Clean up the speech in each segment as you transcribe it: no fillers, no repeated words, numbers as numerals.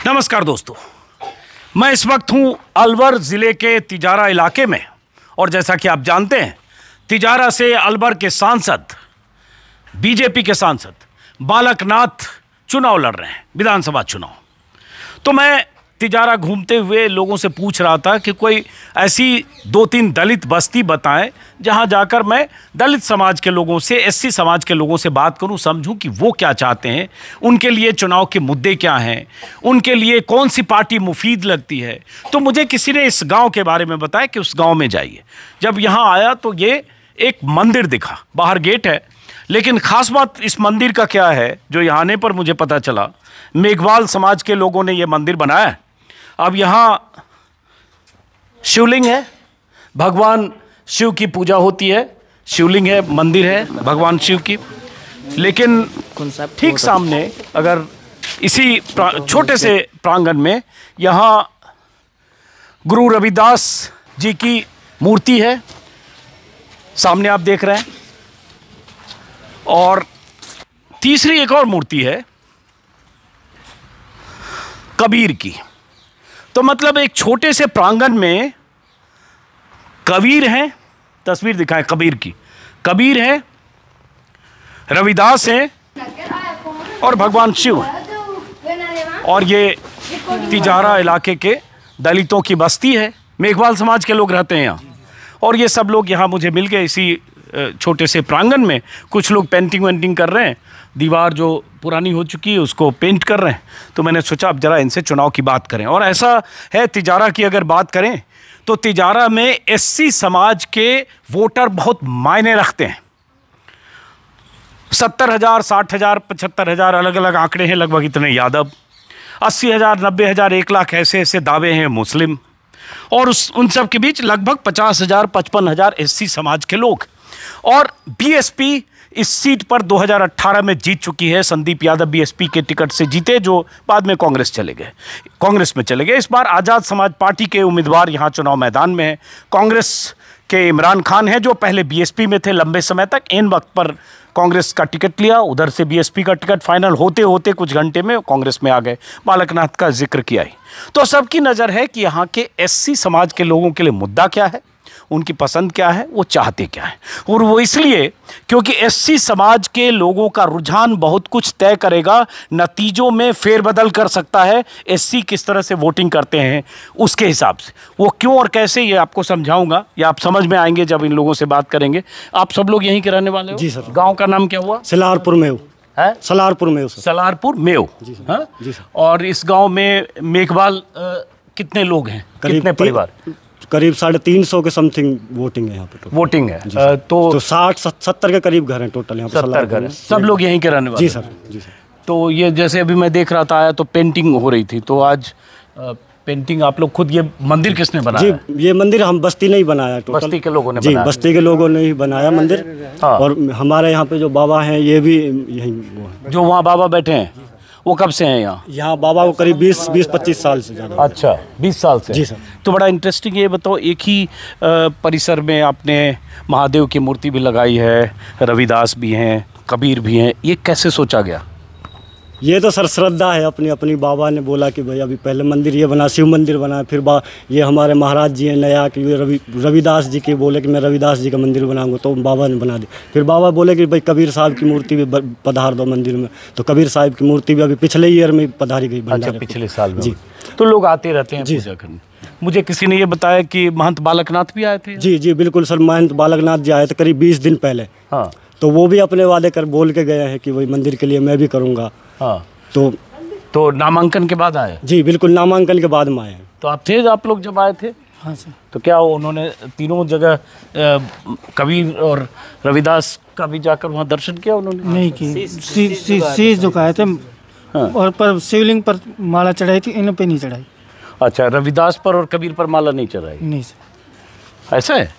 नमस्कार दोस्तों, मैं इस वक्त हूं अलवर ज़िले के तिजारा इलाके में। और जैसा कि आप जानते हैं, तिजारा से अलवर के सांसद, बीजेपी के सांसद बालक नाथ चुनाव लड़ रहे हैं, विधानसभा चुनाव। तो मैं तिजारा घूमते हुए लोगों से पूछ रहा था कि कोई ऐसी 2-3 दलित बस्ती बताएं जहां जाकर मैं दलित समाज के लोगों से, एससी समाज के लोगों से बात करूं, समझूं कि वो क्या चाहते हैं, उनके लिए चुनाव के मुद्दे क्या हैं, उनके लिए कौन सी पार्टी मुफीद लगती है। तो मुझे किसी ने इस गांव के बारे में बताया कि उस गांव में जाइए। जब यहाँ आया तो ये एक मंदिर दिखा, बाहर गेट है, लेकिन ख़ास बात इस मंदिर का क्या है जो यहाँ आने पर मुझे पता चला, मेघवाल समाज के लोगों ने ये मंदिर बनाया है। अब यहाँ शिवलिंग है, भगवान शिव की पूजा होती है, शिवलिंग है, मंदिर है भगवान शिव की। लेकिन ठीक सामने अगर इसी छोटे से प्रांगण में यहाँ गुरु रविदास जी की मूर्ति है, सामने आप देख रहे हैं। और तीसरी एक और मूर्ति है कबीर की। तो मतलब एक छोटे से प्रांगण में कबीर हैं, तस्वीर दिखाएं कबीर की, कबीर है, रविदास है और भगवान शिव है। और ये तिजारा इलाके के दलितों की बस्ती है, मेघवाल समाज के लोग रहते हैं यहाँ। और ये सब लोग यहाँ मुझे मिल गए इसी छोटे से प्रांगण में। कुछ लोग पेंटिंग वेंटिंग कर रहे हैं, दीवार जो पुरानी हो चुकी है उसको पेंट कर रहे हैं। तो मैंने सोचा अब जरा इनसे चुनाव की बात करें। और ऐसा है, तिजारा की अगर बात करें तो तिजारा में एससी समाज के वोटर बहुत मायने रखते हैं। 70,000, 60,000, 75,000 अलग अलग आंकड़े हैं, लगभग इतने यादव, 80,000, 90,000, 1 लाख ऐसे ऐसे दावे हैं मुस्लिम। और उन सब के बीच लगभग 50,000, 55,000 एससी समाज के लोग। और बीएसपी इस सीट पर 2018 में जीत चुकी है। संदीप यादव बीएसपी के टिकट से जीते, जो बाद में कांग्रेस में चले गए। इस बार आज़ाद समाज पार्टी के उम्मीदवार यहाँ चुनाव मैदान में हैं। कांग्रेस के इमरान खान हैं जो पहले बीएसपी में थे लंबे समय तक, इन वक्त पर कांग्रेस का टिकट लिया, उधर से बीएसपी का टिकट फाइनल होते होते कुछ घंटे में कांग्रेस में आ गए। बालक नाथ का जिक्र किया ही। तो सबकी नज़र है कि यहाँ के एससी समाज के लोगों के लिए मुद्दा क्या है, उनकी पसंद क्या है, वो चाहते क्या है। और वो इसलिए क्योंकि एससी समाज के लोगों का रुझान बहुत कुछ तय करेगा, नतीजों में फेरबदल कर सकता है। एससी किस तरह से वोटिंग करते हैं उसके हिसाब से, वो क्यों और कैसे, ये आपको समझाऊंगा, या आप समझ में आएंगे जब इन लोगों से बात करेंगे। आप सब लोग यहीं के रहने वाले हो? जी सर। गाँव का नाम क्या हुआ? सलारपुर मेव है। सलारपुर मेव सर। सलारपुर मेव। जी सर। हाँ जी सर। और इस गाँव में मेघवाल कितने लोग हैं, कितने परिवार? करीब 350 के समथिंग वोटिंग है यहाँ पे। वोटिंग है तो 60-70 के करीब घर हैं टोटल यहाँ पे। 70 घर, सब लोग यहीं के रहने वाले? जी सर। जी सर। तो ये जैसे अभी मैं देख रहा था, आया तो पेंटिंग हो रही थी, तो आज पेंटिंग आप लोग खुद, ये मंदिर किसने बनाया? जी, ये मंदिर हम बस्ती ने ही बनाया टोटल। बस्ती के लोगों ने जी, बनाया? बस्ती के लोगों ने ही बनाया मंदिर। हाँ। और हमारे यहाँ पे जो बाबा हैं ये भी यही वो है। जो वहाँ बाबा बैठे हैं वो कब से हैं यहाँ? यहाँ बाबा को करीब 20-25 साल से ज़्यादा। अच्छा, 20 साल से? जी सर। तो बड़ा इंटरेस्टिंग, ये बताओ, एक ही परिसर में आपने महादेव की मूर्ति भी लगाई है, रविदास भी हैं, कबीर भी हैं, ये कैसे सोचा गया? ये तो सर श्रद्धा है अपनी अपनी। बाबा ने बोला कि भाई अभी पहले मंदिर ये बना, शिव मंदिर बना, फिर ये हमारे महाराज जी हैं नया कि रविदास जी के बोले कि मैं रविदास जी का मंदिर बनाऊंगा, तो बाबा ने बना दी। फिर बाबा बोले कि भाई कबीर साहब की मूर्ति भी पधार दो मंदिर में, तो कबीर साहब की मूर्ति भी अभी पिछले ईयर में पधारी गई। अच्छा, पिछले साल में? जी। तो लोग आते रहते हैं पूजा करने। मुझे किसी ने ये बताया कि महंत बालक नाथ भी आए थे? जी जी बिल्कुल सर, महंत बालक नाथ जी आए थे करीब 20 दिन पहले। हाँ। तो वो भी अपने वादे कर बोल के गए हैं कि वही मंदिर के लिए मैं भी करूँगा। हाँ। तो नामांकन के बाद आए? जी बिल्कुल, नामांकन के बाद में आए हैं। तो आप लोग जब आए थे? हाँ सर। तो क्या उन्होंने तीनों जगह कबीर और रविदास का भी जाकर वहाँ दर्शन किया उन्होंने? नहीं की, शीश झुकाए थे। हाँ। और पर शिवलिंग पर माला चढ़ाई थी, इन पे नहीं चढ़ाई। अच्छा, रविदास पर और कबीर पर माला नहीं चढ़ाई? नहीं सर। ऐसा है?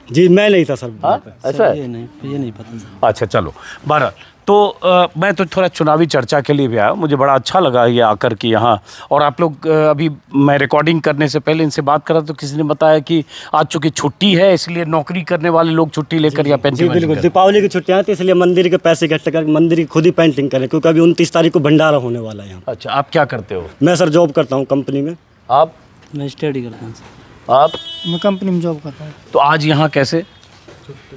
जी मैं नहीं था सर। हाँ? ऐसा है? ये नहीं पता। अच्छा चलो, बहरहाल तो मैं तो थोड़ा चुनावी चर्चा के लिए भी आया, मुझे बड़ा अच्छा लगा ये आकर के यहाँ। और आप लोग अभी मैं रिकॉर्डिंग करने से पहले इनसे बात करा तो किसी ने बताया कि आज चूँकि छुट्टी है इसलिए नौकरी करने वाले लोग छुट्टी लेकर या जी पेंटिंग बिल्कुल, दीपावली की छुट्टियाँ थी इसलिए मंदिर के पैसे इकट्ठे कर मंदिर की खुद ही पेंटिंग करें, क्योंकि अभी 29 तारीख को भंडारा होने वाला है यहाँ। अच्छा, आप क्या करते हो? मैं सर जॉब करता हूँ कंपनी में। आप? मैं स्टडी करता हूँ। आप? मैं कंपनी में जॉब करता हूँ। तो आज यहाँ कैसे?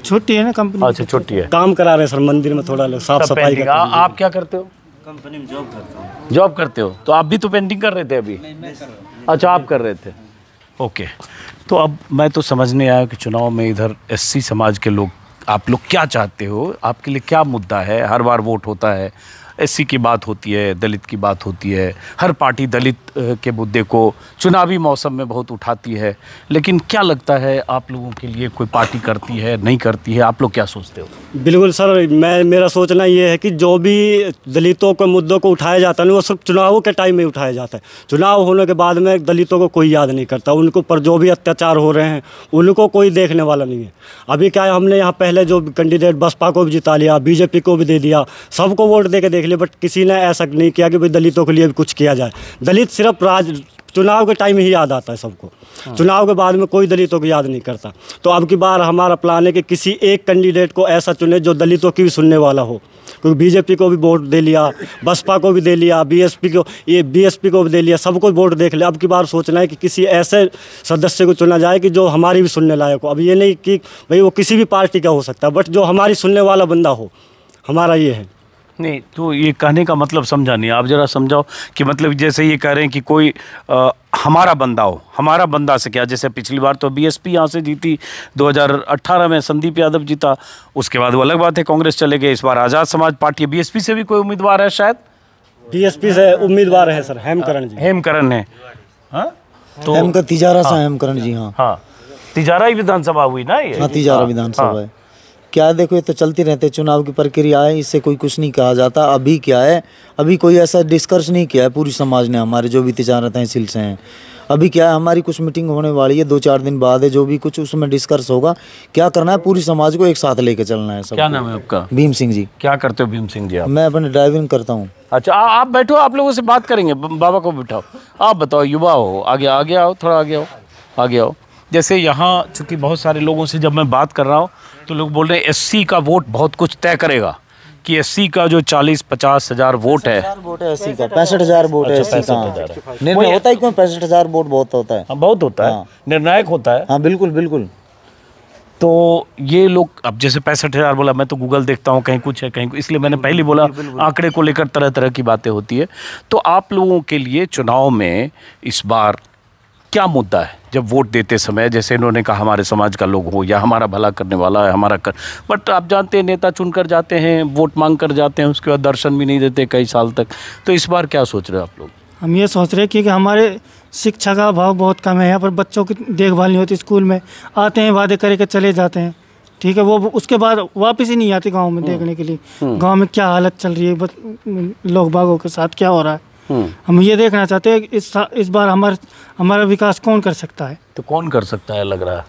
छुट्टी है ना कंपनी। अच्छा, छुट्टी है। काम करा रहे हैं सर मंदिर में, थोड़ा साफ सब सफाई पेंटिंग। का। आप क्या करते हो? कंपनी में जॉब करता हूँ। जॉब करते हो? तो आप भी तो पेंटिंग कर रहे थे अभी? अच्छा, आप कर रहे थे। ओके, तो अब मैं तो समझने आया कि चुनाव में इधर एससी समाज के लोग, आप लोग क्या चाहते हो, आपके लिए क्या मुद्दा है? हर बार वोट होता है, एससी की बात होती है, दलित की बात होती है, हर पार्टी दलित के मुद्दे को चुनावी मौसम में बहुत उठाती है, लेकिन क्या लगता है आप लोगों के लिए कोई पार्टी करती है, नहीं करती है? आप लोग क्या सोचते हो? बिल्कुल सर, मेरा सोचना ये है कि जो भी दलितों के मुद्दों को उठाया जाता है वो सिर्फ चुनावों के टाइम में उठाया जाता है। चुनाव होने के बाद में दलितों को कोई याद नहीं करता, उनको पर जो भी अत्याचार हो रहे हैं उनको कोई देखने वाला नहीं है। अभी क्या है, हमने यहाँ पहले जो कैंडिडेट बसपा को भी जिता लिया, बीजेपी को भी दे दिया, सबको वोट दे के देख लिया, बट किसी ने ऐसा नहीं किया कि भाई दलितों के लिए भी कुछ किया जाए। दलित सिर्फ चुनाव के टाइम ही याद आता है सबको, चुनाव के बाद में कोई दलितों को याद नहीं करता। तो अब की बार हमारा प्लान है कि किसी एक कैंडिडेट को ऐसा चुने जो दलितों की भी सुनने वाला हो, क्योंकि बीजेपी को भी वोट दे लिया, बसपा को भी दे लिया, बीएसपी को भी दे लिया, सबको वोट देख लिया। अब की बार सोचना है कि किसी ऐसे सदस्य को चुना जाए कि जो हमारी भी सुनने लायक हो। अब ये नहीं कि भाई वो किसी भी पार्टी का हो सकता है, बट जो हमारी सुनने वाला बंदा हो, हमारा ये है। नहीं, तो ये कहने का मतलब समझा नहीं, आप ज़रा समझाओ कि मतलब जैसे ये कह रहे हैं कि कोई हमारा बंदा हो। हमारा बंदा से क्या? जैसे पिछली बार तो बीएसपी यहाँ से जीती, 2018 में संदीप यादव जीता, उसके बाद वो अलग बात है कांग्रेस चले गए। इस बार आज़ाद समाज पार्टी, बीएसपी से भी कोई उम्मीदवार है शायद? बीएसपी से उम्मीदवार है सर हेमकरण जी। हेमकरण है, हाँ? तो हेम का तिजारा सा हेमकरण जी। हाँ हाँ, तिजारा ही विधानसभा हुई ना ये? हाँ, तिजारा विधानसभा है। क्या देखो, ये तो चलती रहते चुनाव की प्रक्रिया है, इससे कोई कुछ नहीं कहा जाता। अभी क्या है, अभी कोई ऐसा डिस्कस नहीं किया है पूरी समाज ने, हमारे जो भी तिजारा तहसील से हैं। अभी क्या है, हमारी कुछ मीटिंग होने वाली है 2-4 दिन बाद है, जो भी कुछ उसमें डिस्कस होगा। क्या करना है, पूरी समाज को एक साथ लेके चलना है सब। क्या नाम है आपका? भीम सिंह जी। क्या करते हो भीम सिंह जी आप? मैं अपने ड्राइविंग करता हूँ। अच्छा, आप बैठो, आप लोगों से बात करेंगे, बाबा को बिठाओ। आप बताओ, युवा हो, आगे आओ, थोड़ा आगे आओ। जैसे यहाँ चूँकि बहुत सारे लोगों से जब मैं बात कर रहा हूँ तो लोग बोल रहे हैं एससी का वोट बहुत कुछ तय करेगा, कि एससी का जो 40-50 हज़ार वोट है, 65,000 वोट है एससी का। निर्णय होता है क्यों? 65,000 वोट बहुत होता है। हाँ, बहुत होता है, निर्णायक होता है। हाँ बिल्कुल बिल्कुल। तो ये लोग, अब जैसे 65,000 बोला, मैं तो गूगल देखता हूँ, कहीं कुछ है कहीं, इसलिए मैंने पहले बोला आंकड़े को लेकर तरह तरह की बातें होती है। तो आप लोगों के लिए चुनाव में इस बार क्या मुद्दा है? जब वोट देते समय, जैसे इन्होंने कहा हमारे समाज का लोग हो या हमारा भला करने वाला है, हमारा कर, बट आप जानते हैं नेता चुनकर जाते हैं, वोट मांग कर जाते हैं, उसके बाद दर्शन भी नहीं देते कई साल तक। तो इस बार क्या सोच रहे हो आप लोग? हम ये सोच रहे हैं कि हमारे शिक्षा का अभाव बहुत कम है, यहाँ पर बच्चों की देखभाल नहीं होती, स्कूल में आते हैं वादे करके चले जाते हैं, ठीक है, वो उसके बाद वापस ही नहीं आते गांव में देखने के लिए गांव में क्या हालत चल रही है, लोग बागों के साथ क्या हो रहा है। हम ये देखना चाहते हैं इस बार हमारा विकास कौन कर सकता है। तो कौन कर सकता है लग रहा है?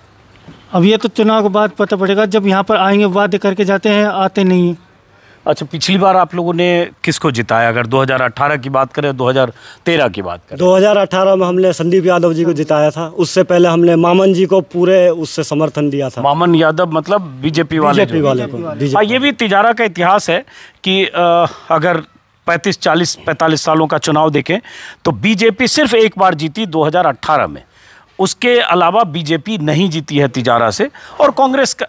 अब ये तो चुनाव के बाद पता पड़ेगा, जब यहाँ पर आएंगे वादे करके जाते हैं, आते नहीं हैं। अच्छा, पिछली बार आप लोगों ने किसको जिताया? अगर 2018 की बात करें, 2013 की बात करें? 2018 में हमने संदीप यादव जी को जिताया था। उससे पहले हमने मामन जी को पूरे उससे समर्थन दिया था। मामन यादव मतलब बीजेपी वाले को। हाँ, ये भी तिजारा का इतिहास है कि अगर 35-40-45 सालों का चुनाव देखें तो बीजेपी सिर्फ एक बार जीती 2018 में, उसके अलावा बीजेपी नहीं जीती है तिजारा से। और कांग्रेस का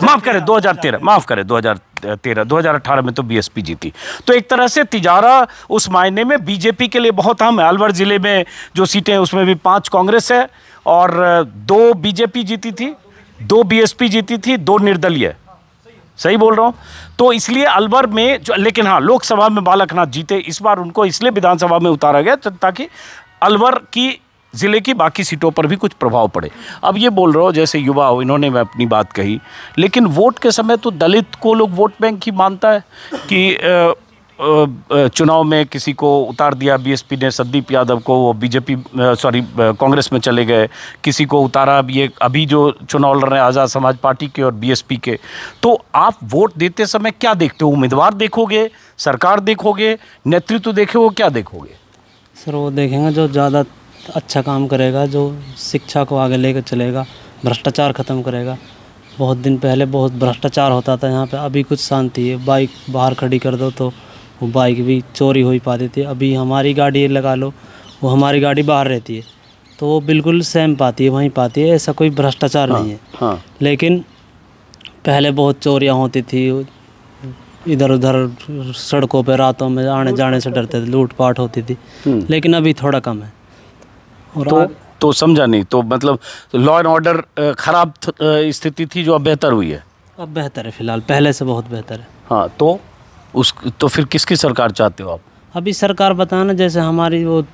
माफ करें 2013 2018 में तो बीएसपी जीती। तो एक तरह से तिजारा उस मायने में बीजेपी के लिए बहुत अहम है। अलवर जिले में जो सीटें हैं उसमें भी 5 कांग्रेस है और 2 बीजेपी जीती थी, 2 बीएसपी जीती थी, 2 निर्दलीय। सही बोल रहा हूँ? तो इसलिए अलवर में लेकिन हाँ, लोकसभा में बालकनाथ जीते। इस बार उनको इसलिए विधानसभा में उतारा गया ताकि अलवर की ज़िले की बाकी सीटों पर भी कुछ प्रभाव पड़े। अब ये बोल रहा हूँ, जैसे युवा हो, इन्होंने मैं अपनी बात कही, लेकिन वोट के समय तो दलित को लोग वोट बैंक ही मानता है कि चुनाव में किसी को उतार दिया, बीएसपी ने संदीप यादव को, वो बीजेपी कांग्रेस में चले गए, किसी को उतारा, ये अभी जो चुनाव लड़ रहे हैं आज़ाद समाज पार्टी के और बीएसपी के। तो आप वोट देते समय क्या देखते हो? उम्मीदवार देखोगे, सरकार देखोगे, नेतृत्व देखोगे, क्या देखोगे? सर वो देखेंगे जो ज़्यादा अच्छा काम करेगा, जो शिक्षा को आगे लेकर चलेगा, भ्रष्टाचार ख़त्म करेगा। बहुत दिन पहले बहुत भ्रष्टाचार होता था यहाँ पे, अभी कुछ शांति है। बाइक बाहर खड़ी कर दो तो वो बाइक भी चोरी हो ही पाती थी। अभी हमारी गाड़ी लगा लो, वो हमारी गाड़ी बाहर रहती है तो वो बिल्कुल सेम पाती है, वहीं पाती है, ऐसा कोई भ्रष्टाचार नहीं है। हाँ। लेकिन पहले बहुत चोरियाँ होती थी, इधर उधर सड़कों पे रातों में आने जाने से डरते थे, लूटपाट होती थी। लेकिन अभी थोड़ा कम है। और तो समझा नहीं, तो मतलब लॉ एंड ऑर्डर खराब स्थिति थी जो अब बेहतर हुई है? अब बेहतर है, फिलहाल पहले से बहुत बेहतर है। हाँ, तो फिर किसकी सरकार चाहते हो आप? अभी सरकार बताना, जैसे हमारी वो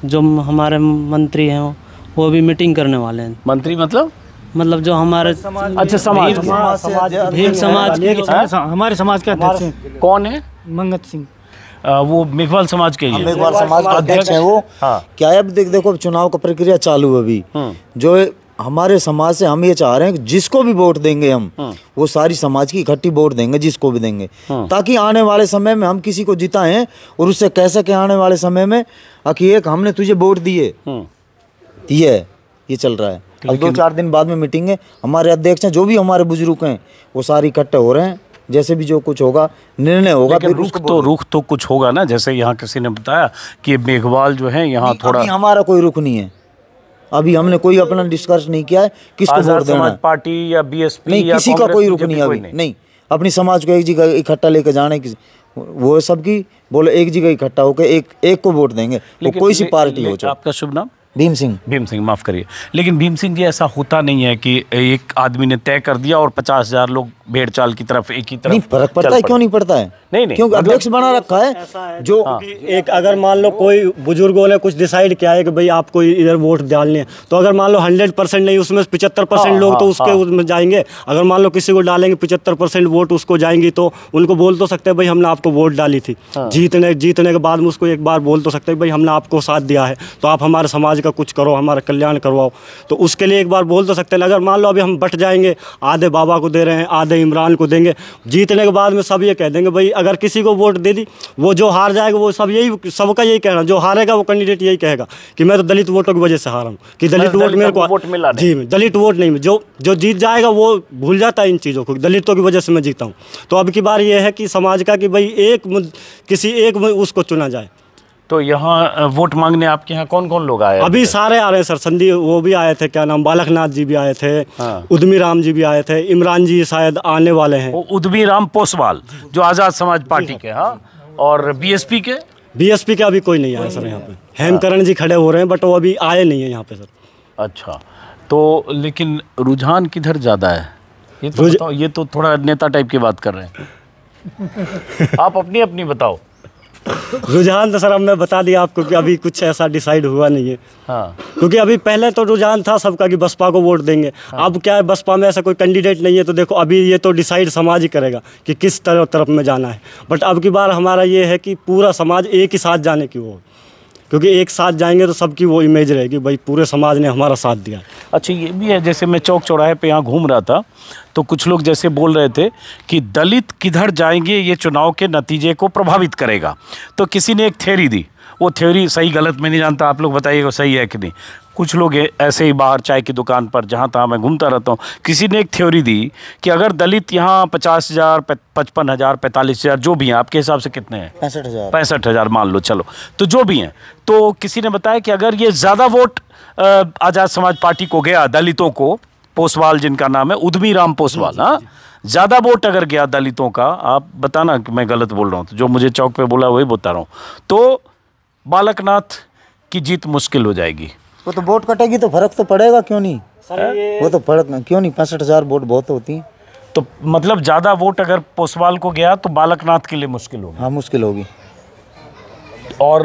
जो हमारे मंत्री हैं वो भी मीटिंग करने वाले हैं। मंत्री मतलब जो हमारे अच्छा समाज भीम समाज हमारे समाज के अध्यक्ष हैं कौन है? मंगत सिंह। वो मेघवाल समाज के ही हैं। मेघवाल समाज के अध्यक्ष हैं वो। हाँ। क्या है, अब देखो चुनाव का प्रक्रिया चालू है अभी। जो हमारे समाज से हम ये चाह रहे हैं कि जिसको भी वोट देंगे हम, वो सारी समाज की इकट्ठी वोट देंगे, जिसको भी देंगे, ताकि आने वाले समय में हम किसी को जिताएं और उससे कह सके आने वाले समय में कि एक हमने तुझे वोट दिए। ये चल रहा है। अब 2-4 दिन बाद में मीटिंग है, हमारे अध्यक्ष हैं, जो भी हमारे बुजुर्ग हैं वो सारे इकट्ठे हो रहे हैं। जैसे भी जो कुछ होगा निर्णय होगा, फिर रुख तो कुछ होगा ना। जैसे यहाँ किसी ने बताया कि मेघवाल जो है यहाँ थोड़ा, हमारा कोई रुख नहीं है। अभी हमने कोई अपना डिस्कस नहीं किया है किसको वोट देना है। पार्टी या बीएसपी नहीं, किसी का कोई रुख नहीं अभी नहीं। अपनी समाज को एक जगह इकट्ठा लेकर जाने वो सबकी बोले एक जगह इकट्ठा होकर एक को वोट देंगे, वो कोई सी पार्टी हो। आपका शुभ नाम? भीम सिंह। भीम सिंह, माफ़ करिए। लेकिन भीम सिंह जी, ऐसा होता नहीं है कि एक आदमी ने तय कर दिया और 50,000 लोग भेड़ चाल की तरफ एक ही तरफ। नहीं, फर्क पड़ता है, क्यों नहीं पड़ता है? नहीं, क्योंकि अध्यक्ष बना रखा है जो एक अगर मान लो कोई बुजुर्गों ने कुछ डिसाइड किया है कि भाई आपको इधर वोट डालने हैं, तो अगर मान लो 100% नहीं, उसमें 75% लोग तो उसके उसमें जाएंगे। अगर मान लो किसी को डालेंगे 75% वोट उसको जाएंगी, तो उनको बोल तो सकते हैं भाई हमने आपको वोट डाली थी। जीतने के बाद में उसको एक बार बोल तो सकते हैं भाई हमने आपको साथ दिया है, तो आप हमारे समाज का कुछ करो, हमारा कल्याण करवाओ। तो उसके लिए एक बार बोल तो सकते हैं। अगर मान लो अभी हम बट जाएंगे, आधे बाबा को दे रहे हैं, आधे इमरान को देंगे, जीतने के बाद में सब ये कह देंगे भाई अगर किसी को वोट दे दी, वो जो हार जाएगा वो सबका यही कहना, जो हारेगा वो कैंडिडेट यही कहेगा कि मैं तो दलित वोटों की वजह से हारा हूँ, कि दलित वोट मेरे को वोट मिला। जी, दलित वोट नहीं, जो जीत जाएगा वो भूल जाता है इन चीज़ों को, दलितों की वजह से मैं जीता हूँ। तो अब की बार ये है कि समाज का कि भाई किसी एक उसको चुना जाए। तो यहाँ वोट मांगने आपके यहाँ कौन कौन लोग आए? अभी सारे आ रहे हैं सर। संदीप वो भी आए थे, क्या नाम, बालकनाथ जी भी आए थे। हाँ। उद्यमी राम जी भी आए थे। इमरान जी शायद आने वाले हैं। उद्यमी राम पोसवाल जो आज़ाद समाज पार्टी के। हाँ। और बीएसपी के अभी कोई नहीं आया सर यहाँ पे। हेमकरण जी खड़े हो रहे हैं बट वो अभी आए नहीं है यहाँ पे सर। अच्छा, तो लेकिन रुझान किधर ज़्यादा है ये तो बताओ। ये तो थोड़ा नेता टाइप की बात कर रहे हैं। आप अपनी बताओ। रुझान तो सर अब मैं बता दिया आपको कि अभी कुछ ऐसा डिसाइड हुआ नहीं है। हाँ। क्योंकि अभी पहले तो रुझान था सबका कि बसपा को वोट देंगे। हाँ। अब क्या है, बसपा में ऐसा कोई कैंडिडेट नहीं है, तो देखो अभी ये तो डिसाइड समाज ही करेगा कि किस तरफ में जाना है। बट अब की बार हमारा ये है कि पूरा समाज एक ही साथ जाने की वो, क्योंकि एक साथ जाएंगे तो सबकी वो इमेज रहेगी भाई पूरे समाज ने हमारा साथ दिया। अच्छा, ये भी है, जैसे मैं चौक चौराहे पे यहाँ घूम रहा था तो कुछ लोग जैसे बोल रहे थे कि दलित किधर जाएंगे ये चुनाव के नतीजे को प्रभावित करेगा। तो किसी ने एक थ्योरी दी, वो थ्योरी सही गलत मैं नहीं जानता, आप लोग बताइएगा सही है कि नहीं। कुछ लोग ऐसे ही बाहर चाय की दुकान पर जहाँ तहाँ मैं घूमता रहता हूँ, किसी ने एक थ्योरी दी कि अगर दलित यहाँ 50,000, 55,000, 45,000 जो भी हैं, आपके हिसाब से कितने हैं? 65,000 मान लो, चलो तो जो भी हैं, तो किसी ने बताया कि अगर ये ज़्यादा वोट आज़ाद समाज पार्टी को गया, दलितों को, पोसवाल जिनका नाम है उद्यमी राम पोसवाल, हाँ, ज़्यादा वोट अगर गया दलितों का, आप बताना कि मैं गलत बोल रहा हूँ, तो जो मुझे चौक पे बोला वही बता रहा हूँ, तो बालकनाथ की जीत मुश्किल हो जाएगी। वो तो वोट कटेगी तो फर्क तो पड़ेगा, क्यों नहीं? वो तो फर्क क्यों नहीं, 65,000 वोट बहुत होती हैं। तो मतलब ज़्यादा वोट अगर पोसवाल को गया तो बालकनाथ के लिए मुश्किल होगी। हाँ, मुश्किल होगी। और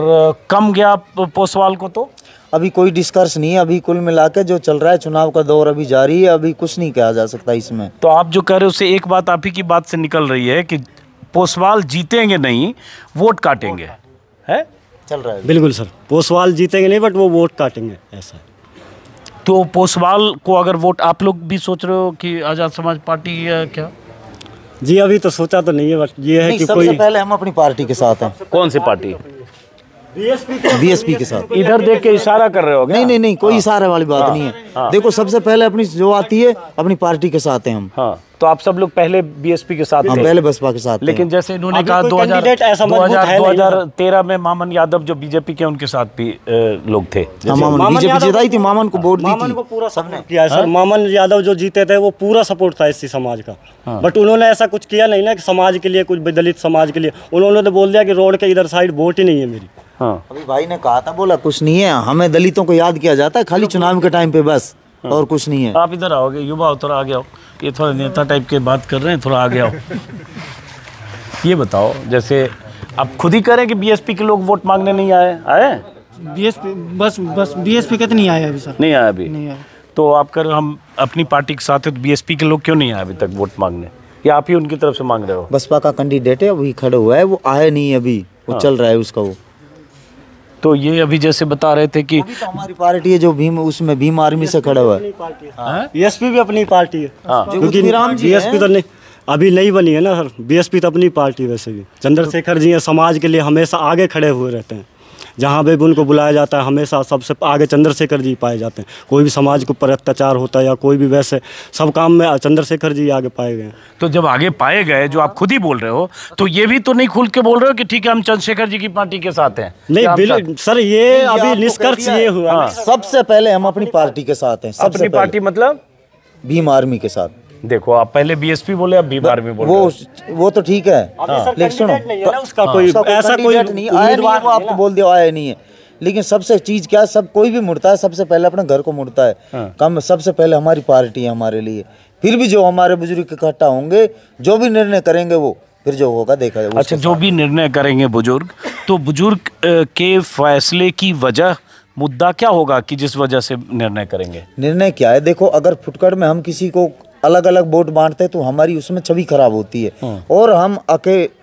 कम गया पोसवाल को तो अभी कोई डिस्कस नहीं है। अभी कुल मिला के जो चल रहा है, चुनाव का दौर अभी जारी है, अभी कुछ नहीं कहा जा सकता इसमें। तो आप जो कह रहे हो उससे एक बात आप ही की बात से निकल रही है कि पोसवाल जीतेंगे नहीं, वोट काटेंगे, है? चल रहा है। बिल्कुल सर, पोसवाल जीतेंगे नहीं बट वो वोट काटेंगे, ऐसा। तो पोसवाल को अगर वोट, आप लोग भी सोच रहे हो कि आज़ाद समाज पार्टी या क्या? जी अभी तो सोचा तो नहीं है, बट ये है नहीं, कि सबसे कोई पहले हम अपनी पार्टी के साथ हैं, कौन सी पार्टी? बीएसपी के साथ। इधर देख के इशारा कर रहे हो क्या? नहीं, कोई इशारे वाली बात नहीं है। देखो, सबसे पहले अपनी जो आती है अपनी पार्टी के साथ हैं हम। हाँ, तो आप सब लोग पहले बीएसपी के साथ हम थे। पहले बसपा के साथ थे। लेकिन जैसे इन्होंने अभी कहा कोई 2000 कैंडिडेट ऐसा मजबूत है नहीं। 2013 में मामन यादव जो बीजेपी के, उनके साथ भी लोग थे। हाँ, मामन बीजेपी जिताई थी, मामन को वोट दी मामन थी। को पूरा सपोर्ट किया है सर। मामन यादव जो जीते थे वो पूरा सपोर्ट था एससी समाज का, बट उन्होंने ऐसा कुछ किया नहीं ना कि समाज के लिए, कुछ दलित समाज के लिए। उन्होंने तो बोल दिया कि रोड के इधर साइड वोट ही नहीं है मेरी। हाँ, अभी भाई ने कहा था, बोला कुछ नहीं है, हमें दलितों को याद किया जाता है खाली चुनाव के टाइम पे, बस, और कुछ नहीं है। आप इधर आओगे, युवा हो, थोड़ा आगे आओ। ये थोड़ा नेता टाइप के बात कर रहे हैं, थोड़ा आगे आओ। ये बताओ, जैसे आप खुद ही कह रहे हैं कि बीएसपी के लोग वोट मांगने नहीं आए? बीएसपी बस बीएसपी का तो नहीं आया अभी सर, नहीं आया अभी? नहीं आया। तो आप कर, हम अपनी पार्टी के साथ है, तो बीएसपी के लोग क्यों नहीं आए अभी तक वोट मांगने, या आप ही उनकी तरफ से मांग रहे हो? बसपा का कैंडिडेट है, वही खड़ा हुआ है, वो आया नहीं अभी, वो चल रहा है उसका वो। तो ये अभी जैसे बता रहे थे कि तो हमारी पार्टी है जो भीम, उसमें भीम आर्मी से खड़ा हुआ है। बीएसपी भी अपनी पार्टी है, क्योंकि राम जी बीएसपी तो नहीं, अभी नई बनी है ना सर। बीएसपी तो अपनी पार्टी वैसे भी। चंद्रशेखर जी हैं, समाज के लिए हमेशा आगे खड़े हुए रहते हैं। जहाँ भी उनको बुलाया जाता है हमेशा सबसे आगे चंद्रशेखर जी पाए जाते हैं। कोई भी समाज के ऊपर अत्याचार होता है या कोई भी, वैसे सब काम में चंद्रशेखर जी आगे पाए गए हैं। तो जब आगे पाए गए, जो आप खुद ही बोल रहे हो, तो ये भी तो नहीं खुल के बोल रहे हो कि ठीक है हम चंद्रशेखर जी की पार्टी के साथ हैं? नहीं सर, ये अभी निष्कर्ष ये हुआ, सबसे पहले हम अपनी पार्टी के साथ हैं। सबसे अपनी पार्टी मतलब भीम आर्मी के साथ। देखो, आप पहले बीएसपी बोले, अब भीम आर्मी बोल रहे हो। वो तो ठीक है, लेकिन सुनो, उसका कोई ऐसा कोई नहीं आया, नहीं है, वो आपको बोल दिया आया नहीं है। लेकिन सबसे चीज क्या है, सब कोई भी मुड़ता है सबसे पहले अपने घर को मुड़ता है। कम सबसे पहले हमारी पार्टी है हमारे लिए, फिर भी जो हमारे बुजुर्ग इकट्ठा होंगे, जो भी निर्णय करेंगे वो फिर जो होगा देखा जाएगा। अच्छा, जो भी निर्णय करेंगे बुजुर्ग, तो बुजुर्ग के फैसले की वजह, मुद्दा क्या होगा कि जिस वजह से निर्णय करेंगे? निर्णय क्या है, देखो, अगर फुटकर में हम किसी को अलग अलग वोट बांटते हैं तो हमारी उसमें छवि खराब होती है। और हम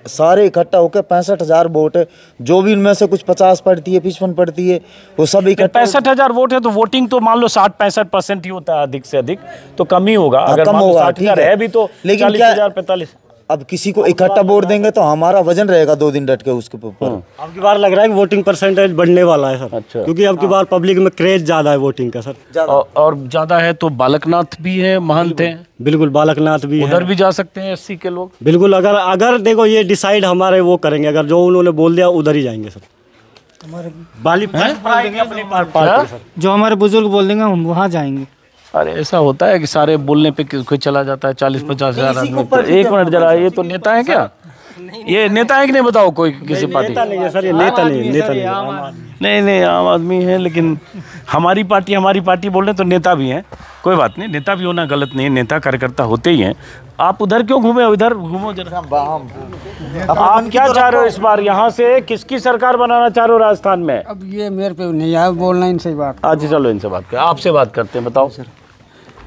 सारे इकट्ठा होकर 65,000 वोट है, जो भी उनमें से कुछ 50 पड़ती है, 55 पड़ती है, वो सब इकट्ठा। 65,000 वोट है तो वोटिंग तो मान लो 60-65% ही होता है, अधिक से अधिक तो कम ही होगा। अगर कम मान लो होगा, 60,000 है भी तो 40,000-45। अब किसी को इकट्ठा वोट देंगे तो हमारा वजन रहेगा 2 दिन डट के उसके ऊपर। अब की बार लग रहा है कि वोटिंग परसेंटेज बढ़ने वाला है सर। अच्छा। क्योंकि अब की बार पब्लिक में क्रेज ज्यादा है वोटिंग का सर। और ज्यादा है तो बालकनाथ भी है, महंत है, बिल्कुल बालकनाथ भी है, उधर भी जा सकते हैं एससी के लोग। बिल्कुल। अगर देखो ये डिसाइड हमारे वो करेंगे, अगर जो उन्होंने बोल दिया उधर ही जाएंगे सर। अपनी पार्टी सर, जो हमारे बुजुर्ग बोल देंगे हम वहाँ जाएंगे। अरे ऐसा होता है कि सारे बोलने पे कोई चला जाता है 40-50 हजार आदमी। एक मिनट जरा, ये तो नेता है क्या? ये नेता है कि नहीं बताओ? कोई किसी पार्टी? नेता नहीं है सर, ये नेता नहीं है, नेता नहीं। नहीं, आम आदमी है, लेकिन हमारी पार्टी बोल रहे हैं तो नेता भी हैं। कोई बात नहीं, नेता भी होना गलत नहीं है, नेता कार्यकर्ता होते ही हैं। आप उधर क्यों घूमे? उधर घूमो जरा। आप क्या चाह रहे हो इस बार? यहाँ से किसकी सरकार बनाना चाह रहे हो राजस्थान में? अब ये मेरे पे नहीं आया बोलना, इनसे बात। अच्छा चलो, इनसे बात करें, आपसे बात करते हैं। बताओ सर,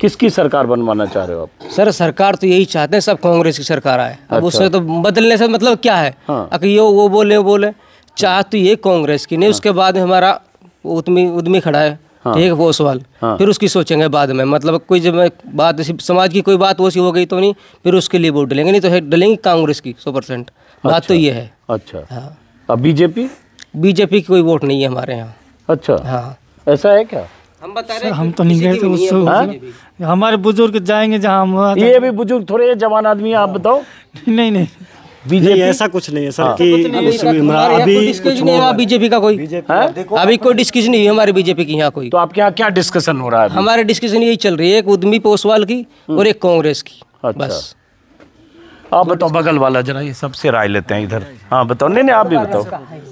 किसकी सरकार बनवाना चाह रहे हो आप? सर सरकार तो यही चाहते हैं सब कांग्रेस की सरकार आए। अब उससे तो बदलने से मतलब क्या है? अगर ये वो बोले चाह तो ये कांग्रेस की नहीं। उसके बाद में हमारा उद्यमी खड़ा है, ठीक है, वो सवाल फिर उसकी सोचेंगे बाद में। मतलब कोई जब बात समाज की कोई बात वो सी हो गई तो नहीं, फिर उसके लिए वोट डलेंगे, नहीं तो डलेंगे कांग्रेस की 100%। बात तो ये है। अच्छा, अब बीजेपी की कोई वोट नहीं है हमारे यहाँ। अच्छा, हाँ, ऐसा है क्या? हम बता रहे सर हम तो नहीं गए थे उससे, हमारे बुजुर्ग जाएंगे जहाँ हम। ये भी बुजुर्ग थोड़े जवान आदमी है, आप बताओ। नहीं बीजेपी ऐसा कुछ नहीं है सर कि अभी बीजेपी का कोई अभी कोई डिस्कशन नहीं है हमारे बीजेपी की यहाँ कोई। तो आपके यहाँ क्या डिस्कशन हो रहा है? हमारे डिस्कशन यही चल रही है, एक उद्यमी पोसवाल की और एक कांग्रेस की। बस आप बताओ, बगल वाला जरा, ये सबसे राय लेते हैं इधर। हाँ बताओ। नहीं आप भी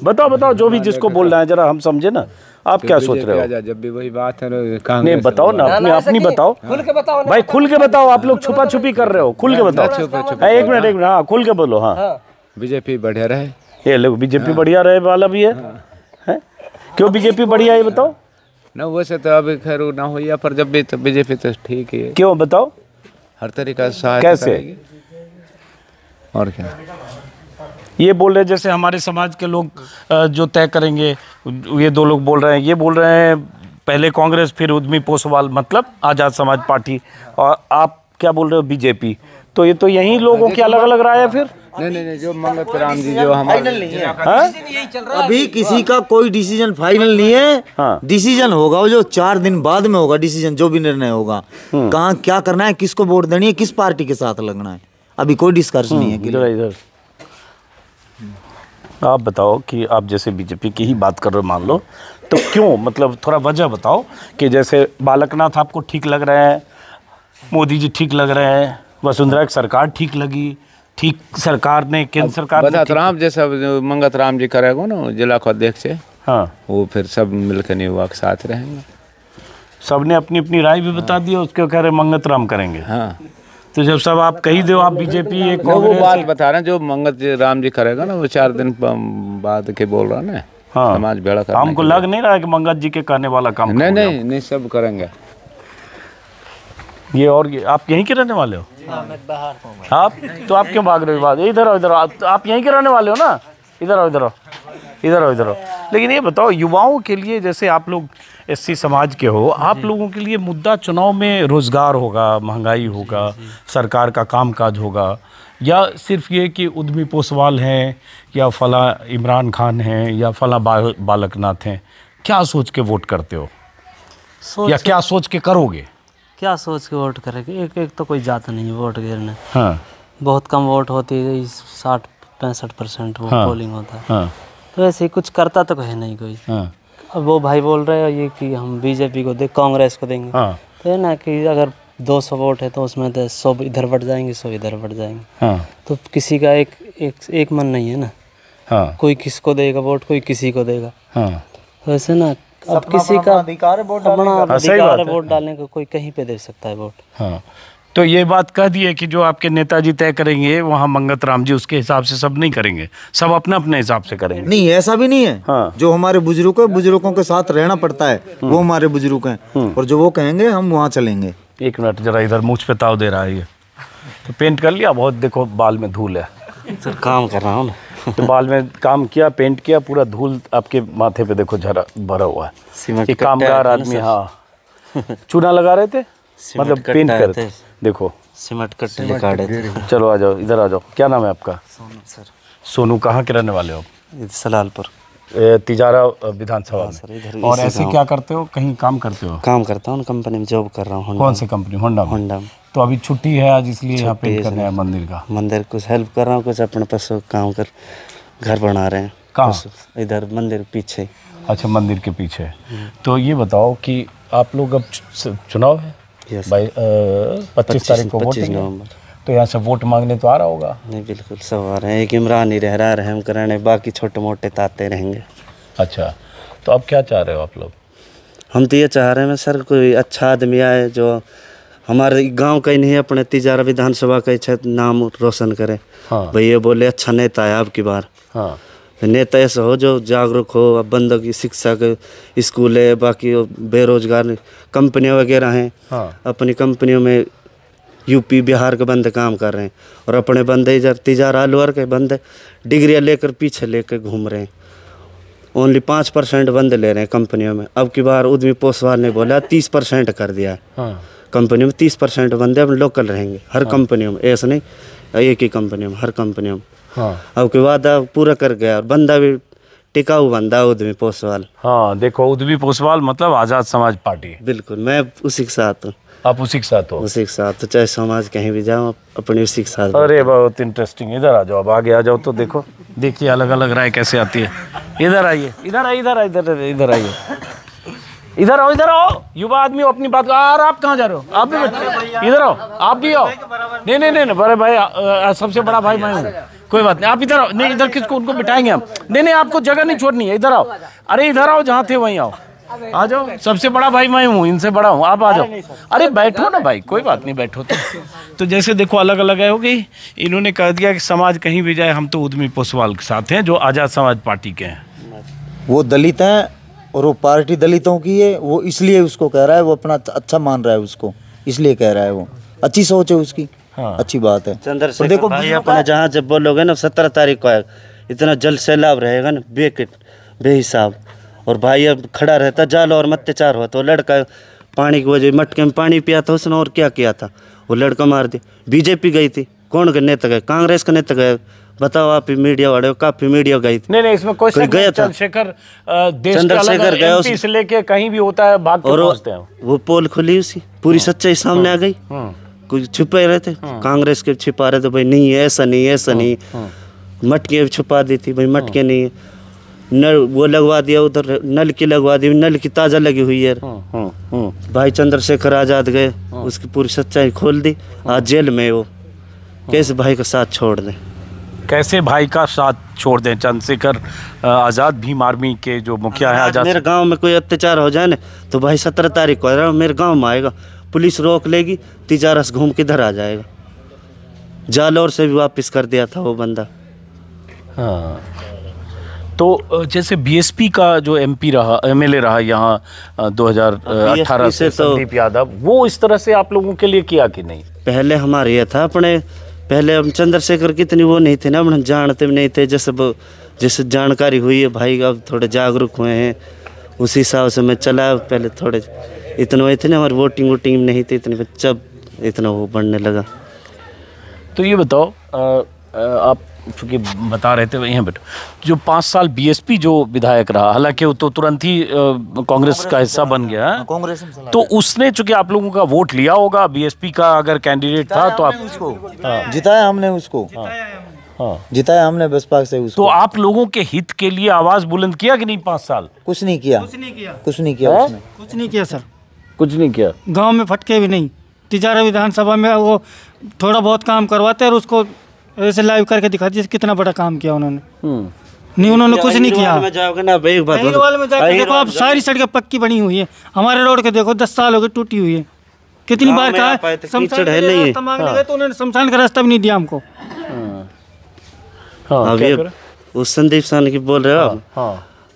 बताओ जो भी जिसको बोल रहा है, जरा हम समझे ना। आप क्या सोच रहे हो? जब भी वही बात है, नहीं बताओ ना, अपनी बताओ, खुल के बताओ भाई, खुल के बताओ। आप लोग छुपा छुपी कर रहे हो, खुल के बताओ। एक मिनट, हाँ खुल के बोलो। हाँ, बीजेपी बढ़िया रहे। ये लोग बीजेपी बढ़िया रहे वाला भी है। क्यों बीजेपी बढ़िया है बताओ? ना वैसे तो अभी खैर ना हो, या पर जब भी तो बीजेपी तो ठीक ही है। क्यों बताओ? हर तरीका से कैसे? और क्या ये बोल रहे हैं जैसे हमारे समाज के लोग जो तय करेंगे, ये दो लोग बोल रहे हैं, ये बोल रहे हैं पहले कांग्रेस फिर उद्यमी पोसवाल मतलब आज़ाद समाज पार्टी, और आप क्या बोल रहे हो बीजेपी। तो ये तो यही लोगों की अलग अलग राय है फिर। नहीं, जो मंगत राम जी जो हमारे अभी किसी का कोई डिसीजन फाइनल नहीं है। हाँ। डिसीजन होगा वो जो 4 दिन बाद में होगा, डिसीजन जो भी निर्णय होगा, कहाँ क्या करना है, किसको वोट देनी है, किस पार्टी के साथ लगना है, अभी कोई डिस्कशन नहीं है। इधर आप बताओ कि आप जैसे बीजेपी की ही बात कर रहे हो मान लो, तो क्यों, मतलब थोड़ा वजह बताओ कि जैसे बालकनाथ आपको ठीक लग रहे हैं, मोदी जी ठीक लग रहे हैं, वसुंधरा की सरकार ठीक लगी, ठीक सरकार ने केंद्र सरकार ने बता राम जैसा मंगत राम जी करेगा ना जिला को अध्यक्ष से, हाँ वो फिर सब मिलकर युवा के साथ रहेंगे। सबने अपनी अपनी राय भी बता दी, उसके कह रहे मंगत राम करेंगे। हाँ तो जब सब आप कही दो, आप बीजेपी एक वो कांग्रेस बात बता रहे हैं जो मंगत राम जी करेगा ना वो 4 दिन बाद के बोल रहा ना। हाँ समाज बेड़ा करने हमको के लग नहीं रहा है कि मंगत जी के कहने वाला काम नहीं करोगे नहीं नहीं सब करेंगे। ये और ये आप यहीं के रहने वाले हो? आप तो आप क्यों भाग रहे हो बात? इधर आओ, इधर आओ, आप यहीं के रहने वाले हो ना? इधर आओ, इधर आओ, इधर आओ, इधर आओ। लेकिन ये बताओ युवाओं के लिए, जैसे आप लोग एससी समाज के हो, आप लोगों के लिए मुद्दा चुनाव में रोजगार होगा, महंगाई होगा, सरकार का कामकाज होगा, या सिर्फ ये कि उद्यमी पोसवाल हैं या फला इमरान खान हैं या फला बालकनाथ हैं, क्या सोच के वोट करते हो या क्या सोच के करोगे? क्या सोच के वोट करेंगे? एक एक तो कोई जाता नहीं है वोट गिरने। हाँ बहुत कम वोट होती है, 60-65% वो हाँ। पोलिंग होता है। हाँ तो ऐसे ही कुछ करता तो है नहीं कोई। हाँ अब वो भाई बोल रहे हैं ये कि हम बीजेपी को दे, कांग्रेस को देंगे। हाँ तो है ना कि अगर 200 वोट है तो उसमें तो 100 इधर बढ़ जाएंगे, 100 इधर बढ़ जाएंगे। हाँ तो किसी का एक मन नहीं है ना, हाँ कोई किसको देगा वोट, कोई किसी को देगा। हाँ तो ऐसे ना अब किसी का अधिकार है वोट अपना सही अधिकार बात है है। वोट डालने का, कोई कहीं पे दे सकता है वोट। हाँ। तो ये बात कह दी है कि जो आपके नेताजी तय करेंगे वहाँ मंगत राम जी उसके हिसाब से सब नहीं करेंगे, सब अपने अपने हिसाब से करेंगे। नहीं, ऐसा भी नहीं है। हाँ। जो हमारे बुजुर्ग है, बुजुर्गों के साथ रहना पड़ता है, वो हमारे बुजुर्ग हैं, और जो वो कहेंगे हम वहाँ चलेंगे। एक मिनट जरा, इधर मुझ पे ताव दे रहा है ये, तो पेंट कर लिया बहुत, देखो बाल में धूल है। सर काम कर रहा हूँ ना। तो बाल में काम किया, पेंट किया, पूरा धूल आपके माथे पे देखो झरा भरा हुआ है। सीमेंट ये कामगार आदमी, हाँ चूना लगा रहे थे, मतलब पेंट कर रहे थे। देखो सीमेंट कट्टे निकाल रहे थे। चलो आ जाओ, इधर आ जाओ। क्या नाम है आपका? सोनू सर। सोनू, कहाँ के रहने वाले हो आप? सलालपुर। तिजारा विधानसभा सर, में। इधर और इसी ऐसे गाँव। क्या करते हो, कहीं काम करते हो? काम करता हूँ, कंपनी में जॉब कर रहा हूँ। कौन सी कंपनी? होंडा में। होंडा में। तो अभी छुट्टी है आज, इसलिए यहाँ छुट्टी पेंट है करने सर। हैं मंदिर का। मंदिर कुछ हेल्प कर रहा हूँ, कुछ अपने पास काम कर घर बना रहे हैं। कहाँ? कुछ इधर मंदिर पीछे। अच्छा, मंदिर के पीछे। तो ये बताओ कि आप लोग अब चुनाव है यस। भाई, 25 तारीख को 25 वोटिंग है। नवंबर। तो यहाँ से वोट मांगने तो आ रहा होगा? नहीं बिल्कुल सब आ रहे हैं, एक इमरान ही रह रहा है रहम कराने, बाकी छोटे मोटे ताते रहेंगे। अच्छा, तो अब क्या चाह रहे हो आप लोग? हम तो ये चाह रहे हैं सर, कोई अच्छा आदमी आए जो हमारे गांव का ही नहीं, अपने तिजारा विधानसभा का अच्छा नाम रोशन करे। हाँ। भाई ये बोले अच्छा नेता है आपकी बार। हाँ नेता ऐसा हो जो जागरूक हो, अब बंदों की शिक्षा के स्कूल है, बाकी बेरोजगार कंपनियां वगैरह हैं। हाँ। अपनी कंपनियों में यूपी बिहार के बंदे काम कर रहे हैं, और अपने बंदे इधर तिजारा अलवर के बंदे डिग्रियां लेकर पीछे लेकर घूम रहे हैं। ओनली 5% बंदे ले रहे हैं कंपनियों में। अब की बार उद्यमी पोसवाल ने बोला 30% कर दिया है। हाँ कंपनी में 30% बंदे अब लोकल रहेंगे हर कंपनियों में, ऐसा नहीं एक ही कंपनियों में, हर कंपनियों में। हाँ अब के वादा पूरा कर गया, और बंदा भी टिकाऊ बंदा उद्यमी पोसवाल। हाँ। देखो, उद्यमी पोसवाल मतलब आज़ाद समाज पार्टी। बिल्कुल, मैं उसी के साथ हूँ। आप उसी के साथ हो? उसी के साथ, तो चाहे समाज कहीं भी जाओ अपनी उसी के साथ। अरे बहुत इंटरेस्टिंग। इधर आ जाओ, अब आगे आ जाओ तो देखो, देखिए अलग अलग राय कैसे आती है। इधर आइए, इधर आइए, इधर आइए, इधर आइए, इधर आओ, इधर आओ। युवा आदमी हो, अपनी बात। और आप कहाँ जा रहे हो? आप भी इधर आओ, आप भी आओ। नहीं नहीं नहीं, बड़े भाई, सबसे बड़ा भाई मैं हूँ, कोई बात नहीं। आप इधर आओ। नहीं, इधर किसको, उनको बिठाएंगे हम। नहीं नहीं, आपको जगह नहीं छोड़नी है, इधर आओ। अरे इधर आओ, जहाँ थे वहीं आओ, आ जाओ। सबसे बड़ा भाई मैं हूँ, इनसे बड़ा हूँ, आप आ जाओ। अरे बैठो ना भाई, कोई बात नहीं, बैठो। तो जैसे देखो अलग अलग है हो गई। इन्होंने कह दिया कि समाज कहीं भी जाए हम तो उद्यमी पोसवाल के साथ हैं, जो आज़ाद समाज पार्टी के हैं। वो दलित हैं और वो पार्टी दलितों की है, वो इसलिए उसको कह रहा है, वो अपना अच्छा मान रहा है उसको, इसलिए कह रहा है। वो अच्छी सोच है उसकी। अच्छी बात है। चंद्रशेखर देखो भाई अपना जहाँ जब बोलोगे ना 17 तारीख को आएगा, इतना जल सैलाब रहेगा ना बेहिसाब। और भाई अब खड़ा रहता जाल और अत्याचार हुआ तो लड़का पानी की वजह मटके में पानी पिया था उसने और क्या किया था, वो लड़का मार दिया। बीजेपी गई थी, कौन का नेता गए? कांग्रेस का नेता गए। बताओ आप ही मीडिया वाले हो, काफी मीडिया गई थी। नहीं इसमें कोई गया था चंद्रशेखर देश के अलग एमपी से लेके कहीं भी होता है भाग के पहुंचते हैं। वो पोल खुली उसकी पूरी सच्चाई सामने आ गई। कुछ छुपे रहे थे, कांग्रेस के छिपा रहे थे भाई नहीं ऐसा नहीं ऐसा नहीं। मटके छुपा दी थी भाई, मटके नहीं नल वो लगवा दिया, उधर नल की लगवा दी, नल की ताज़ा लगी हुई है। भाई चंद्रशेखर आज़ाद गए, उसकी पूरी सच्चाई खोल दी। आज जेल में वो कैसे भाई का साथ छोड़ दें? कैसे भाई का साथ छोड़ दें? चंद्रशेखर आज़ाद भीम आर्मी के जो मुखिया है आज़ाद। मेरे गांव में कोई अत्याचार हो जाए ना तो भाई 17 तारीख को मेरे गांव में आएगा, पुलिस रोक लेगी, तिजारा से घूम के इधर आ जाएगा। जालौर से भी वापस कर दिया था वो बंदा। हाँ तो जैसे बीएसपी का जो एमपी रहा, एमएलए रहा यहाँ 2018 से संदीप यादव, वो इस तरह से आप लोगों के लिए किया कि नहीं? पहले हमारे ये था अपने, पहले हम चंद्रशेखर कितनी वो नहीं थे ना, हम जानते भी नहीं थे। जैसे जानकारी हुई है भाई, अब थोड़े जागरूक हुए हैं, उसी हिसाब से मैं चला। पहले थोड़े इतने हुए थे ना, हमारी वोटिंग नहीं थी इतनी, जब इतना वो बढ़ने लगा। तो ये बताओ, आप चूँकि बता रहे थे यहाँ बैठो, जो 5 साल बीएसपी जो विधायक रहा, हालांकि वो तो तुरंत ही कांग्रेस का हिस्सा बन गया, तो उसने चूँकि आप लोगों का वोट लिया होगा, बीएसपी का अगर कैंडिडेट था तो आप उसको जिताया हमने, उसको जिताया हमने बसपा से उसको। तो आप लोगों के हित के लिए आवाज बुलंद किया कि नहीं? 5 साल कुछ नहीं किया उसने, कुछ नहीं किया सर, कुछ नहीं किया। गांव में फटके भी नहीं। तिजारा विधानसभा में वो थोड़ा बहुत काम करवाते और उसको ऐसे लाइव करके दिखा दिया कितना बड़ा काम किया उन्होंने। नहीं उन्होंने कुछ नहीं किया। देखो आप सारी सड़कें पक्की बनी हुई है, हमारे रोड के देखो 10 साल हो गए टूटी हुई है। कितनी बार कहा शमशान का रास्ता मांगने गए तो उन्होंने शमशान का रास्ता भी नहीं दिया हमको। अभी उस संदीप सान की बोल रहे हो।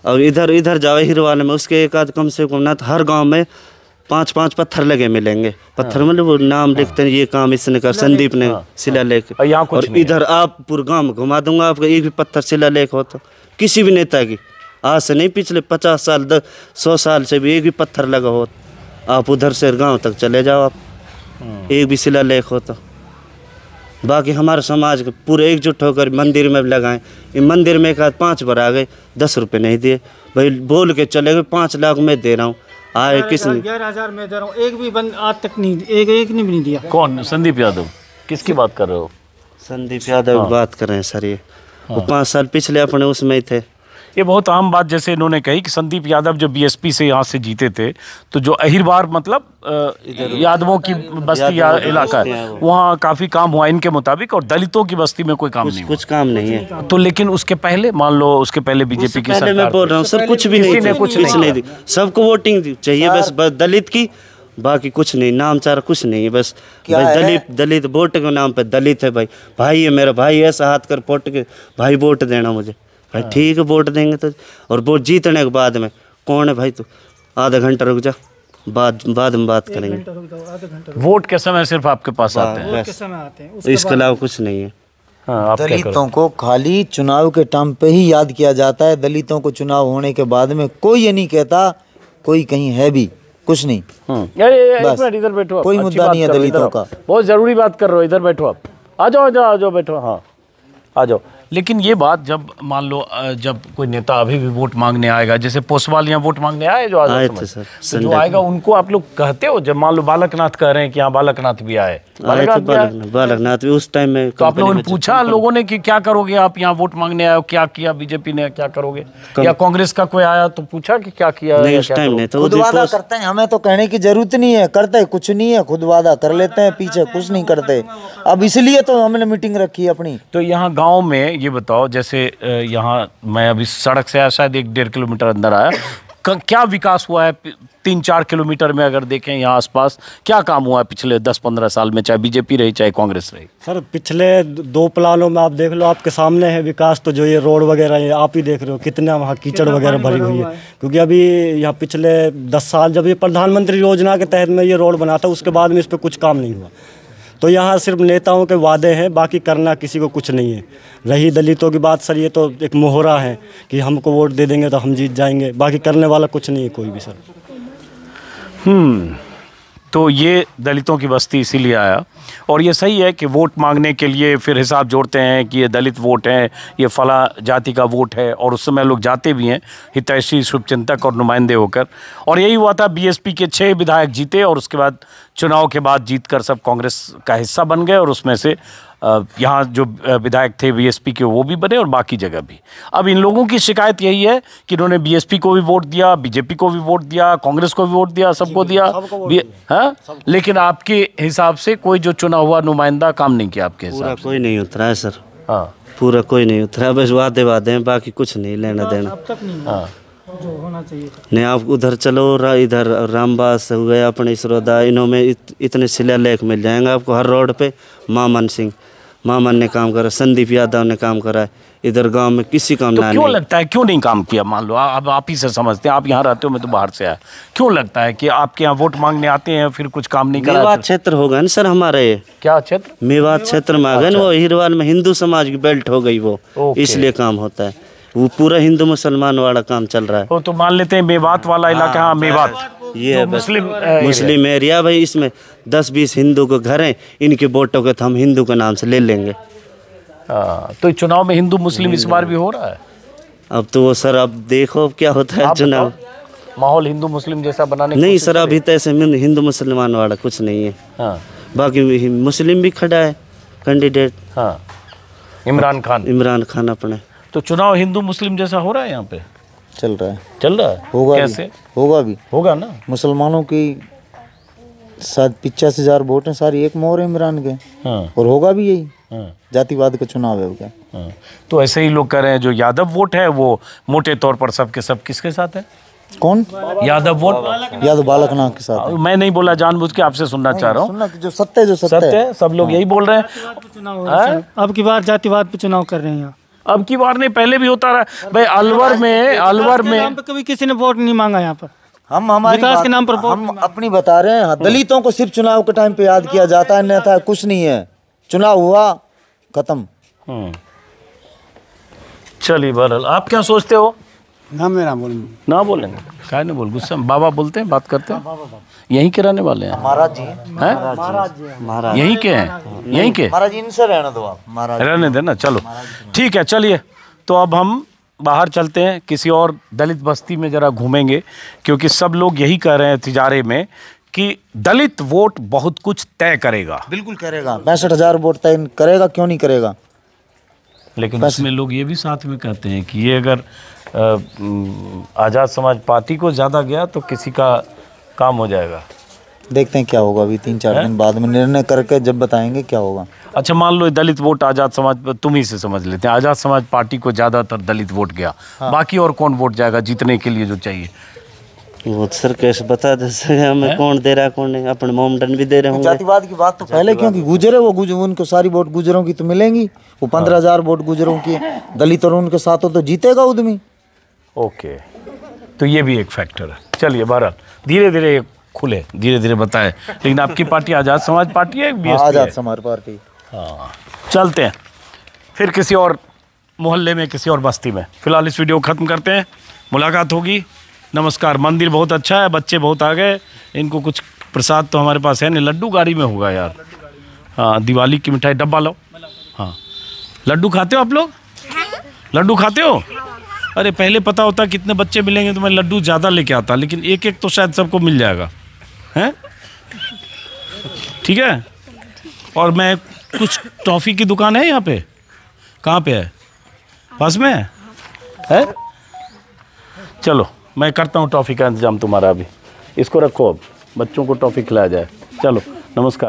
अब इधर जाओ हिरवाले में, उसके एक आध कम से कम ना हर गांव में 5-5 पत्थर लगे मिलेंगे। पत्थर मतलब वो नाम लिखते हैं, ये काम इसने कर, संदीप ने शिलालेख। और इधर आप पूरे गांव में घुमा दूंगा, आपका एक भी पत्थर शिलालेख हो तो किसी भी नेता की, आज से नहीं पिछले 50 साल 100 साल से भी एक भी पत्थर लगा हो, आप उधर से गांव तक चले जाओ, आप एक भी शिलालेख हो तो। बाकी हमारे समाज के पूरे एकजुट होकर मंदिर में लगाएं। ये मंदिर में एक आध 5 बार आ गए, 10 रुपये नहीं दिए भाई, बोल के चले गए 5 लाख में दे रहा हूँ, आए किसने 11,000 में दे रहा हूँ, एक भी बंद आज तक नहीं, एक ने भी नहीं दिया। कौन? संदीप यादव? किसकी बात कर रहे हो? संदीप यादव की बात कर रहे हैं सर। ये वो 5 साल पिछले अपने उसमें ही थे। ये बहुत आम बात जैसे इन्होंने कही कि संदीप यादव जो बीएसपी से यहाँ से जीते थे, तो जो अहिरबार मतलब यादवों की बस्ती या इलाका है, वहाँ काफी काम हुआ इनके मुताबिक, और दलितों की बस्ती में कोई काम नहीं, कुछ काम नहीं है। तो लेकिन उसके पहले मान लो, उसके पहले बीजेपी की सरकार, मैं बोल रहा हूँ सर, कुछ भी नहीं थे, कुछ नहीं दी, सबको वोटिंग चाहिए बस दलित की, बाकी कुछ नहीं, नाम चारा कुछ नहीं, बस दलित वोट के नाम पे दलित है भाई। भाई है मेरा भाई, ऐसा हाथ कर पोट के भाई वोट देना मुझे, भाई ठीक है वोट देंगे तो। और वोट जीतने के बाद में कौन है भाई, तू आधा घंटा रुक जा, बाद में बात करेंगे। वोट के समय सिर्फ आपके पास आते हैं, इसके अलावा कुछ नहीं है। दलितों को खाली चुनाव के टाइम पे ही याद किया जाता है। दलितों को चुनाव होने के बाद में कोई ये नहीं कहता कोई कहीं है भी, कुछ नहीं। एक मिनट इधर बैठो, कोई मुद्दा नहीं है दलितों का। बहुत जरूरी बात कर रहे हो, इधर बैठो आप, आ जाओ बैठो, हाँ आ जाओ। लेकिन ये बात जब मान लो जब कोई नेता अभी भी वोट मांगने आएगा, जैसे पोसवाल यहाँ वोट मांगने आए जो आए थे सर, तो जो आएगा उनको आप लोग कहते हो, जब मान लो बालकनाथ कह रहे हैं कि यहाँ बालकनाथ भी आए, बालकनाथ भी उस टाइम में, तो आप लोगों ने पूछा लोगों ने कि क्या करोगे आप यहाँ वोट मांगने आए हो, क्या किया बीजेपी ने, क्या करोगे? या कांग्रेस का कोई आया तो पूछा कि क्या किया? उस टाइम नहीं, खुद वादा करते हैं, हमें तो कहने की जरूरत नहीं है, करते कुछ नहीं है, खुद वादा कर लेते हैं, पीछे कुछ नहीं करते। अब इसलिए तो हमने मीटिंग रखी है अपनी। तो यहाँ गाँव में ये बताओ, जैसे यहाँ मैं अभी सड़क से शायद 1-1.5 किलोमीटर अंदर आया, क्या विकास हुआ है 3-4 किलोमीटर में? अगर देखें यहाँ आसपास क्या काम हुआ है पिछले 10-15 साल में, चाहे बीजेपी रही चाहे कांग्रेस रही? सर पिछले 2 प्लानों में आप देख लो, आपके सामने है विकास। तो जो ये रोड वगैरह है आप ही देख रहे हो कितना वहाँ कीचड़ वगैरह भरी हुई है, क्योंकि अभी यहाँ पिछले 10 साल जब ये प्रधानमंत्री योजना के तहत में ये रोड बना था, उसके बाद में इस पर कुछ काम नहीं हुआ। तो यहाँ सिर्फ नेताओं के वादे हैं, बाकी करना किसी को कुछ नहीं है। रही दलितों की बात सर, ये तो एक मोहरा है कि हमको वोट दे देंगे तो हम जीत जाएंगे, बाकी करने वाला कुछ नहीं है कोई भी सर। तो ये दलितों की बस्ती इसीलिए आया, और ये सही है कि वोट मांगने के लिए फिर हिसाब जोड़ते हैं कि ये दलित वोट है, ये फला जाति का वोट है, और उस समय लोग जाते भी हैं हितैषी, शुभचिंतक और नुमाइंदे होकर। और यही हुआ था, बीएसपी के 6 विधायक जीते और उसके बाद चुनाव के बाद जीतकर सब कांग्रेस का हिस्सा बन गए, और उसमें से यहाँ जो विधायक थे बीएसपी के वो भी बने और बाकी जगह भी। अब इन लोगों की शिकायत यही है कि इन्होंने बीएसपी को भी वोट दिया, बीजेपी को भी वोट दिया, कांग्रेस को भी वोट दिया, सबको दिया, हाँ, लेकिन आपके हिसाब से कोई जो चुना हुआ नुमाइंदा काम नहीं किया आपके हिसाब से? कोई नहीं उतरा है सर, हाँ, पूरा कोई नहीं उतरा, बस वादे हैं, बाकी कुछ नहीं लेना देना। अब तक नहीं, हाँ, जो होना चाहिए था। नहीं आप उधर चलो, इधर रामबास हो गया, अपने इसरोदा, इन्हों में इतने शिलालेख मिल जाएंगे आपको हर रोड पे। मामन ने काम करा, संदीप यादव ने काम करा है, इधर गांव में किसी काम तो ना क्यों नहीं। लगता है क्यों नहीं काम किया? मान लो अब आप ही से समझते हैं, आप यहाँ रहते हो, मैं तो बाहर से आया, क्यों लगता है कि आपके यहाँ वोट मांगने आते हैं फिर कुछ काम नहीं करा? मेवात क्षेत्र होगा ना सर हमारा, ये क्या क्षेत्र? मेवात क्षेत्र में आ गए ना, वो हिरवाल में हिंदू समाज की बेल्ट हो गई वो, इसलिए काम होता है, वो पूरा हिंदू मुसलमान वाला काम चल रहा है। तो मान लेते हैं मेवात वाला इलाका, हाँ मेवात ये मुस्लिम एरिया भाई, इसमें 10-20 हिंदू के घर हैं, इनके वोटों के तो हम हिंदू के नाम से ले लेंगे। तो चुनाव में हिंदू मुस्लिम इस बार भी हो रहा है? अब तो वो सर, अब देखो अब क्या होता है चुनाव। माहौल हिंदू मुस्लिम जैसा बनाने की नहीं कोशिश सर, करें? अभी तो ऐसे हिंदू मुसलमान वाला कुछ नहीं है। हाँ, बाकी मुस्लिम भी खड़ा है कैंडिडेट, हाँ, इमरान खान अपने। तो चुनाव हिंदू मुस्लिम जैसा हो रहा है यहाँ पे? चल रहा है, होगा कैसे भी, होगा ना? मुसलमानों की शायद 85,000 वोट हैं, सारी एक मोहर इमरान के, हाँ, और होगा भी यही। हाँ, जातिवाद का चुनाव है वो क्या? हाँ। तो ऐसे ही लोग कह रहे हैं जो यादव वोट है वो मोटे तौर पर सब के सब किसके साथ है? कौन? यादव वोट यादव बालकनाथ के साथ। मैं नहीं बोला, जानबूझ के आपसे सुनना चाह रहा हूँ। सुनना कि जो सत्य है, सब लोग यही बोल रहे हैं। अब की बार जातिवाद पे चुनाव कर रहे हैं यहाँ। अब की बार नहीं, पहले भी होता रहा भाई। अलवर में कभी किसी ने वोट नहीं मांगा यहाँ पर। हम हमारी विकास के नाम पर हम अपनी बता रहे हैं। दलितों को सिर्फ चुनाव के टाइम पे याद किया जाता है, अन्यथा कुछ नहीं है। चुनाव हुआ, खत्म। चलिए बहरहाल, आप क्या सोचते हो? ना मैं ना बोलेंगे, क्या नहीं बोल, गुस्सा में बाबा बोलते हैं, बात करते हैं। यहीं के रहने वाले हैं? महाराज जी हैं? यहीं के हैं? यहीं के? महाराज जी, इनसे रहना दो आप, महाराज रहने देना। चलो ठीक है, चलिए तो अब हम बाहर चलते हैं, किसी और दलित बस्ती में ज़रा घूमेंगे, क्योंकि सब लोग यही कह रहे हैं तिजारे में कि दलित वोट बहुत कुछ तय करेगा। बिल्कुल करेगा, 65,000 वोट तय करेगा, क्यों नहीं करेगा। लेकिन उसमें लोग ये भी साथ में कहते हैं कि ये अगर आज़ाद समाज पार्टी को ज़्यादा गया तो किसी का काम हो जाएगा। देखते हैं क्या होगा, अभी 3-4 दिन बाद में निर्णय करके जब बताएंगे क्या होगा। अच्छा, मान लो दलित वोट आज़ाद समाज, तुम ही से समझ लेते हैं, आज़ाद समाज पार्टी को ज़्यादातर दलित वोट गया, बाकी और कौन वोट जाएगा जीतने के लिए जो चाहिए? वो सर कैसे बता दे सके हमें कौन दे रहा है कौन नहीं, अपने मोमडन भी दे रहे होंगे। जातिवाद की बात तो पहले, क्योंकि गुजरे वो उनको सारी वोट गुजरों की तो मिलेंगी। वो 15,000 वोट गुजरों की दलित और उनके साथ हो तो जीतेगा उद्यमी। ओके, तो ये भी एक फैक्टर है। चलिए बहरहाल धीरे धीरे खुले, धीरे धीरे बताएं। लेकिन आपकी पार्टी आज़ाद समाज पार्टी है? आज़ाद समाज पार्टी। हाँ, चलते हैं फिर किसी और मोहल्ले में, किसी और बस्ती में। फिलहाल इस वीडियो को ख़त्म करते हैं, मुलाकात होगी। नमस्कार। मंदिर बहुत अच्छा है, बच्चे बहुत आ गए, इनको कुछ प्रसाद तो हमारे पास है नहीं। लड्डू गाड़ी में होगा यार। हाँ, दिवाली की मिठाई डब्बा लो। हाँ, लड्डू खाते हो आप लोग? लड्डू खाते हो? अरे पहले पता होता कितने बच्चे मिलेंगे तो मैं लड्डू ज़्यादा लेके आता, लेकिन एक एक तो शायद सबको मिल जाएगा, हैं? ठीक है। और मैं कुछ टॉफ़ी की दुकान है यहाँ पे, कहाँ पे है? पास में है? चलो मैं करता हूँ टॉफ़ी का इंतज़ाम तुम्हारा। अभी इसको रखो, अब बच्चों को टॉफ़ी खिलाया जाए। चलो नमस्कार।